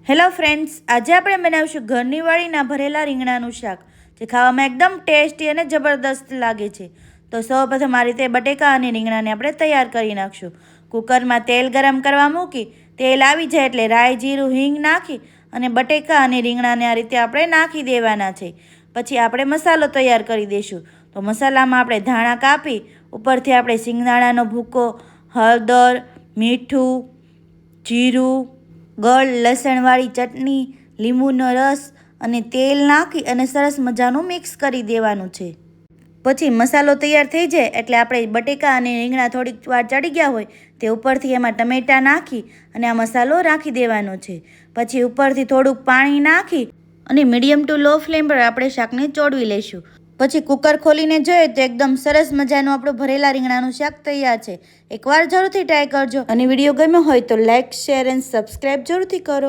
Hello friends, આજે આપણે બનાવીશું ઘરની વાળીના ભરેલા રીંગણાનું શાક, જે ખાવામાં એકદમ ટેસ્ટી અને જબરદસ્ત લાગે છે. તો સૌપ્રથમ આ રીતે બટેકા અને રીંગણાને આપણે તૈયાર કરી નાખશું. કુકરમાં તેલ ગરમ કરવા મૂકી તેલ આવી જાય એટલે રાઈ, જીરું, હિંગ નાખી અને બટેકા અને રીંગણાને આ રીતે આપણે નાખી દેવાના છે. પછી આપણે મસાલો તૈયાર કરી દઈશું. તો મસાલામાં આપણે ધાણા કાપી, ઉપરથી આપણે સિંગદાણાનો ભૂકો, હળદર, મીઠું, જીરું, ગળ, લસણવાળી ચટણી, લીંબુનો રસ અને તેલ નાખી અને સરસ મજાનું મિક્સ કરી દેવાનું છે. પછી મસાલો તૈયાર થઈ જાય એટલે આપણે બટેકા અને રીંગણા થોડીક વાર ચડી ગયા હોય તે ઉપરથી એમાં ટમેટાં નાખી અને આ મસાલો રાખી દેવાનો છે. પછી ઉપરથી થોડુંક પાણી નાખી અને મીડિયમ ટુ લો ફ્લેમ પર આપણે શાકને ચોળવી લઈશું. પછી કુકર ખોલીને જોઈએ તો એકદમ સરસ મજાનું આપણું ભરેલા રીંગણાનું શાક તૈયાર છે. એકવાર જરૂરથી ટ્રાય કરજો અને વિડીયો ગમ્યો હોય તો લાઇક, શેર એન્ડ સબસ્ક્રાઈબ જરૂરથી કરો.